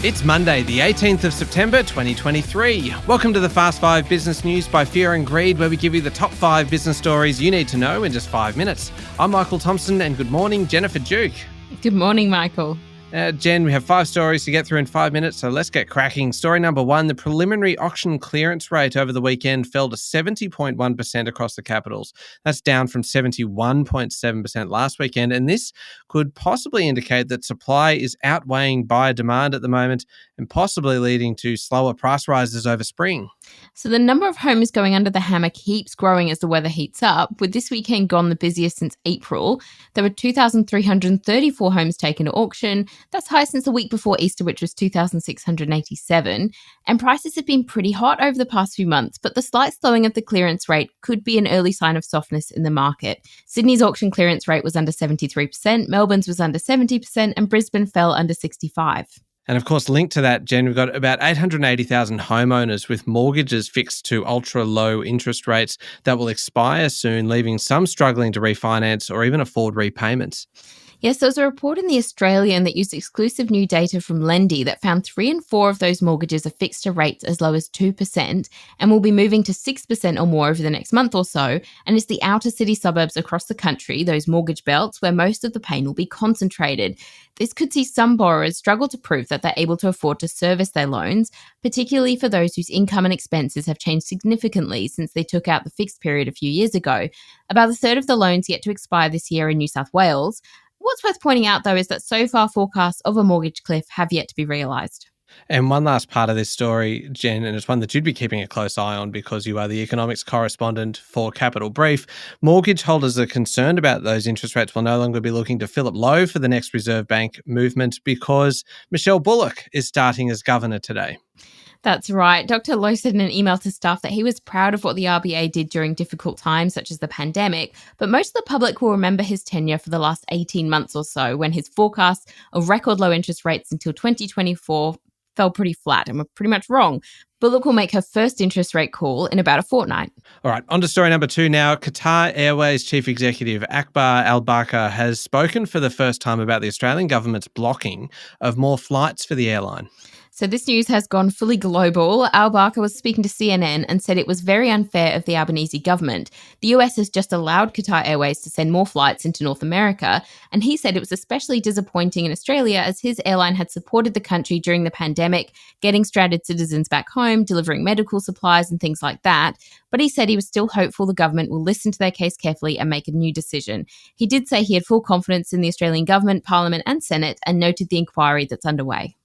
It's Monday, the 18th of September, 2023. Welcome to the Fast 5 Business News by Fear and Greed, where we give you the top 5 business stories you need to know in just 5 minutes. I'm Michael Thompson, and good morning, Jennifer Duke. Good morning, Michael. Jen, we have 5 stories to get through in 5 minutes, so let's get cracking. Story number 1, the preliminary auction clearance rate over the weekend fell to 70.1% across the capitals. That's down from 71.7% last weekend, and this could possibly indicate that supply is outweighing buyer demand at the moment and possibly leading to slower price rises over spring. So the number of homes going under the hammer keeps growing as the weather heats up, with this weekend gone the busiest since April. There were 2,334 homes taken to auction. That's high since the week before Easter, which was 2,687. And prices have been pretty hot over the past few months, but the slight slowing of the clearance rate could be an early sign of softness in the market. Sydney's auction clearance rate was under 73%, Melbourne's was under 70%, and Brisbane fell under 65%. And of course, linked to that, Jen, we've got about 880,000 homeowners with mortgages fixed to ultra-low interest rates that will expire soon, leaving some struggling to refinance or even afford repayments. Yes, there was a report in The Australian that used exclusive new data from Lendy that found 3 in 4 of those mortgages are fixed to rates as low as 2% and will be moving to 6% or more over the next month or so. And it's the outer city suburbs across the country, those mortgage belts, where most of the pain will be concentrated. This could see some borrowers struggle to prove that they're able to afford to service their loans, particularly for those whose income and expenses have changed significantly since they took out the fixed period a few years ago. About a third of the loans yet to expire this year in New South Wales. What's worth pointing out, though, is that so far forecasts of a mortgage cliff have yet to be realised. And one last part of this story, Jen, and it's one that you'd be keeping a close eye on because you are the economics correspondent for Capital Brief. Mortgage holders are concerned about those interest rates will no longer be looking to fill up low for the next Reserve Bank movement because Michelle Bullock is starting as governor today. That's right. Dr. Lowe said in an email to staff that he was proud of what the RBA did during difficult times, such as the pandemic, but most of the public will remember his tenure for the last 18 months or so, when his forecasts of record low interest rates until 2024 fell pretty flat and were pretty much wrong. Bullock will make her first interest rate call in about a fortnight. All right, on to story number 2 now. Qatar Airways Chief Executive Akbar Al-Bakr has spoken for the first time about the Australian government's blocking of more flights for the airline. So this news has gone fully global. Al-Bakr was speaking to CNN and said it was very unfair of the Albanese government. The US has just allowed Qatar Airways to send more flights into North America, and he said it was especially disappointing in Australia as his airline had supported the country during the pandemic, getting stranded citizens back home, delivering medical supplies and things like that. But he said he was still hopeful the government will listen to their case carefully and make a new decision. He did say he had full confidence in the Australian government, Parliament and Senate, and noted the inquiry that's underway.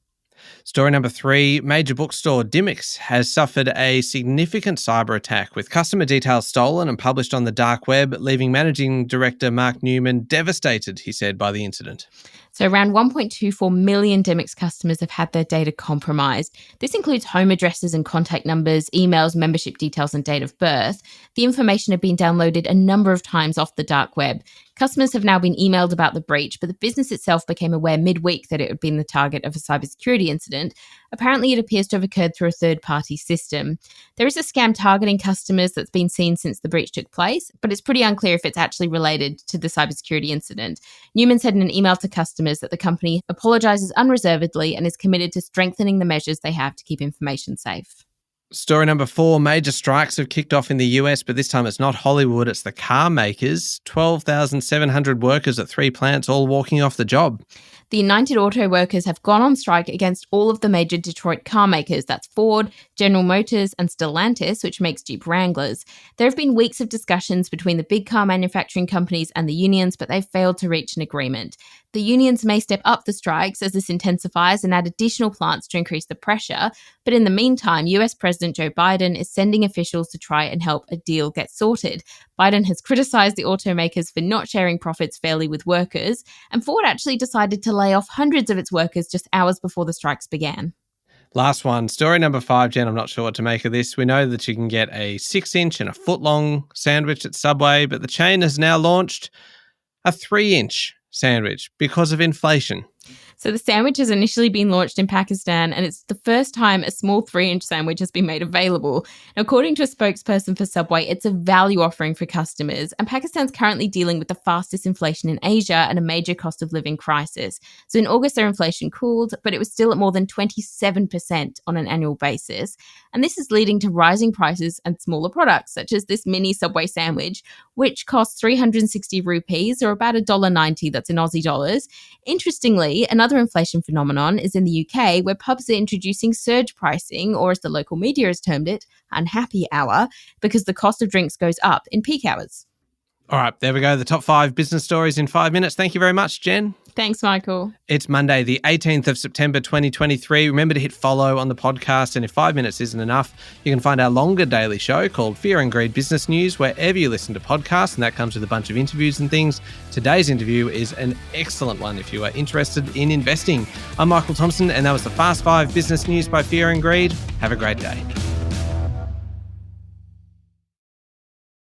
Story number 3, major bookstore Dymocks has suffered a significant cyber attack with customer details stolen and published on the dark web, leaving managing director Mark Newman devastated, he said, by the incident. So around 1.24 million Dymocks customers have had their data compromised. This includes home addresses and contact numbers, emails, membership details and date of birth. The information had been downloaded a number of times off the dark web. Customers have now been emailed about the breach, but the business itself became aware midweek that it had been the target of a cybersecurity incident. Apparently, it appears to have occurred through a third-party system. There is a scam targeting customers that's been seen since the breach took place, but it's pretty unclear if it's actually related to the cybersecurity incident. Newman said in an email to customers that the company apologises unreservedly and is committed to strengthening the measures they have to keep information safe. Story number 4, major strikes have kicked off in the US, but this time it's not Hollywood, it's the car makers. 12,700 workers at 3 plants all walking off the job. The United Auto Workers have gone on strike against all of the major Detroit car makers. That's Ford, General Motors and Stellantis, which makes Jeep Wranglers. There have been weeks of discussions between the big car manufacturing companies and the unions, but they've failed to reach an agreement. The unions may step up the strikes as this intensifies and add additional plants to increase the pressure. But in the meantime, US President Joe Biden is sending officials to try and help a deal get sorted. Biden has criticised the automakers for not sharing profits fairly with workers, and Ford actually decided to lay off hundreds of its workers just hours before the strikes began. Last one, story number 5, Jen, I'm not sure what to make of this. We know that you can get a 6-inch and a foot-long sandwich at Subway, but the chain has now launched a 3-inch sandwich because of inflation. So the sandwich has initially been launched in Pakistan, and it's the first time a small 3-inch sandwich has been made available. Now, according to a spokesperson for Subway, it's a value offering for customers, and Pakistan's currently dealing with the fastest inflation in Asia and a major cost of living crisis. So in August, their inflation cooled, but it was still at more than 27% on an annual basis. And this is leading to rising prices and smaller products, such as this mini Subway sandwich, which costs 360 rupees, or about $1.90, that's in Aussie dollars. Interestingly, another inflation phenomenon is in the UK, where pubs are introducing surge pricing, or as the local media has termed it, unhappy hour, because the cost of drinks goes up in peak hours. All right, there we go. The top 5 business stories in 5 minutes. Thank you very much, Jen. Thanks, Michael. It's Monday, the 18th of September, 2023. Remember to hit follow on the podcast, and if 5 minutes isn't enough, you can find our longer daily show called Fear and Greed Business News wherever you listen to podcasts, and that comes with a bunch of interviews and things. Today's interview is an excellent one if you are interested in investing. I'm Michael Thompson, and that was the Fast 5 Business News by Fear and Greed. Have a great day.